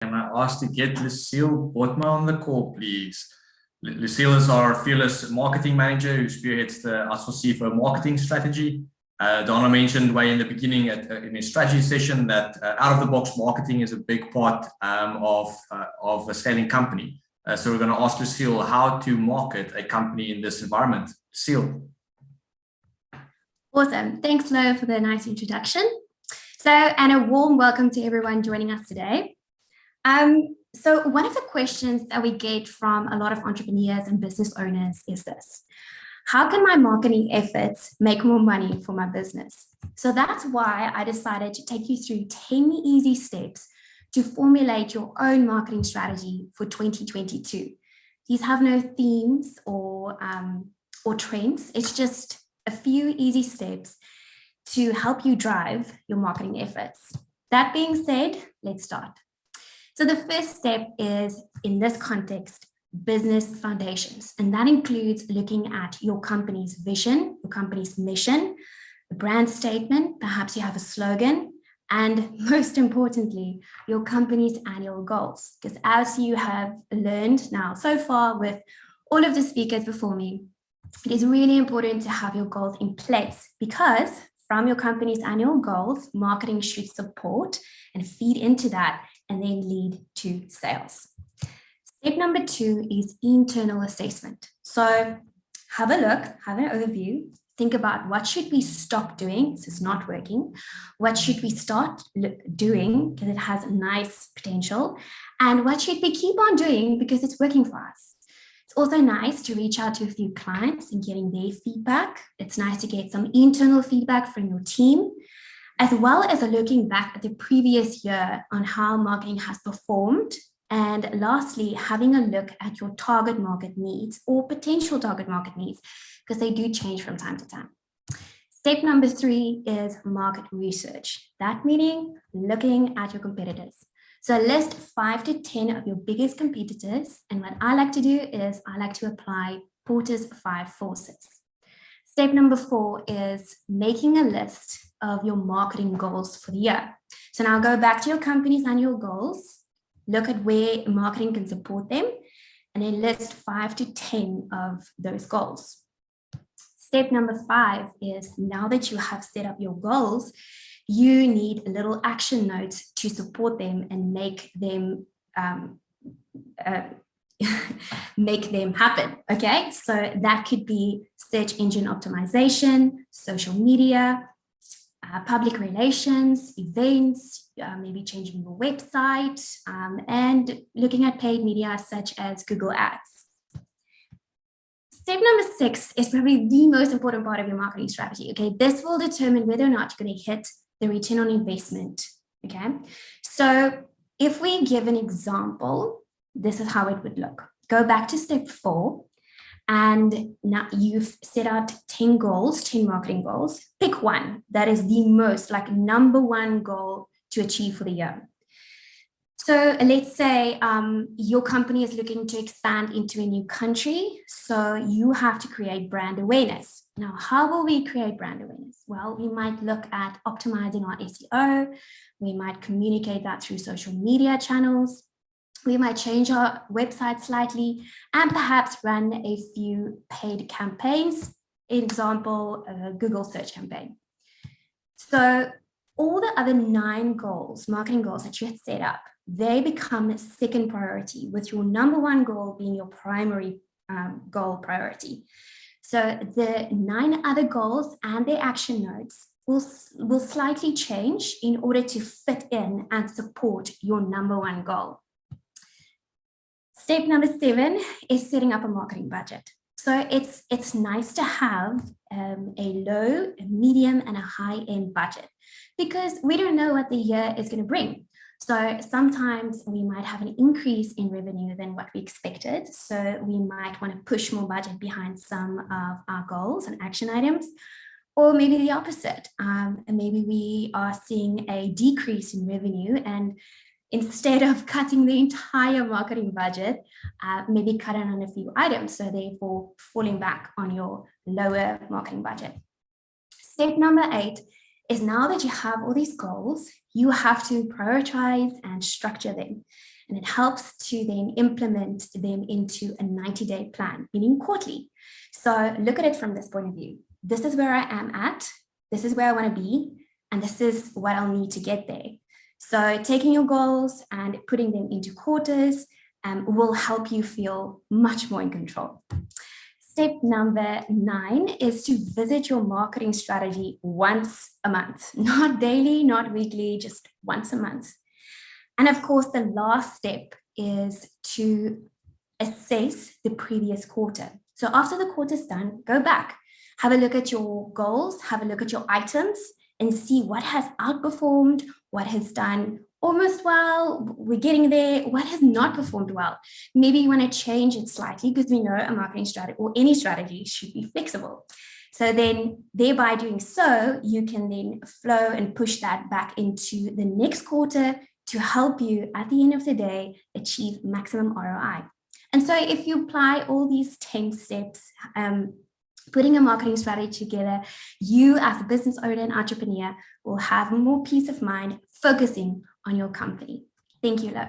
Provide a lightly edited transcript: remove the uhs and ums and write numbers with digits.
Can I ask to get Loucile Botma on the call, please? Loucile is our fearless marketing manager who spearheads the Us4C for marketing strategy. Donna mentioned way in the beginning in his strategy session that out-of-the-box marketing is a big part of a scaling company. So we're going to ask Loucile how to market a company in this environment. Loucile. Awesome. Thanks, Lo, for the nice introduction. And a warm welcome to everyone joining us today. So one of the questions that we get from a lot of entrepreneurs and business owners is this: how can my marketing efforts make more money for my business? So that's why I decided to take you through 10 easy steps to formulate your own marketing strategy for 2022. These have no themes or trends. It's just a few easy steps to help you drive your marketing efforts. That being said, let's start. So the first step is, in this context, business foundations. And that includes looking at your company's vision, your company's mission, the brand statement, perhaps you have a slogan, and most importantly, your company's annual goals. Because as you have learned now so far with all of the speakers before me, it is really important to have your goals in place, because from your company's annual goals, marketing should support and feed into that and then lead to sales. Step number 2 is internal assessment. So have a look, have an overview, think about what should we stop doing, this is not working, what should we start doing because it has a nice potential, and what should we keep on doing because it's working for us. It's also nice to reach out to a few clients and getting their feedback. It's nice to get some internal feedback from your team, as well as looking back at the previous year on how marketing has performed. And lastly, having a look at your target market needs or potential target market needs, because they do change from time to time. Step number 3 is market research. That meaning looking at your competitors. So list 5 to 10 of your biggest competitors. And what I like to do is I like to apply Porter's 5 forces. Step number 4 is making a list of your marketing goals for the year. So now go back to your company's annual goals, look at where marketing can support them, and then list 5 to 10 of those goals. Step number 5 is, now that you have set up your goals, you need little action notes to support them and make them happen, okay? So that could be search engine optimization, social media, public relations, events, maybe changing your website, and looking at paid media such as Google Ads. Step number 6 is probably the most important part of your marketing strategy, okay? This will determine whether or not you're going to hit the return on investment, okay? So if we give an example, this is how it would look. Go back to step 4, and now you've set out 10 goals, 10 marketing goals. Pick one that is the most, like, number 1 goal to achieve for the year. So let's say your company is looking to expand into a new country, so you have to create brand awareness. Now, how will we create brand awareness? Well, we might look at optimizing our SEO. We might communicate that through social media channels. We might change our website slightly and perhaps run a few paid campaigns, example, a Google search campaign. So all the other 9 goals, marketing goals that you had set up, they become second priority, with your number 1 goal being your primary goal priority. So the 9 other goals and their action notes will slightly change in order to fit in and support your number 1 goal. Step number 7 is setting up a marketing budget. So it's nice to have a low, a medium, and a high-end budget, because we don't know what the year is going to bring. So sometimes we might have an increase in revenue than what we expected. So we might want to push more budget behind some of our goals and action items, or maybe the opposite. And maybe we are seeing a decrease in revenue, and instead of cutting the entire marketing budget, maybe cutting on a few items, so therefore falling back on your lower marketing budget. Step number 8 is now that you have all these goals, you have to prioritize and structure them. And it helps to then implement them into a 90-day plan, meaning quarterly. So look at it from this point of view. This is where I am at, this is where I want to be, and this is what I'll need to get there. So taking your goals and putting them into quarters will help you feel much more in control. Step number 9 is to visit your marketing strategy once a month, not daily, not weekly, just once a month. And of course, the last step is to assess the previous quarter. So after the quarter's done, go back, have a look at your goals, have a look at your items, and see what has outperformed, what has done almost well, we're getting there, what has not performed well. Maybe you want to change it slightly, because we know a marketing strategy or any strategy should be flexible. So then thereby doing so, you can then flow and push that back into the next quarter to help you at the end of the day achieve maximum ROI. And so if you apply all these 10 steps, putting a marketing strategy together, you as a business owner and entrepreneur will have more peace of mind focusing on your company. Thank you, Lo.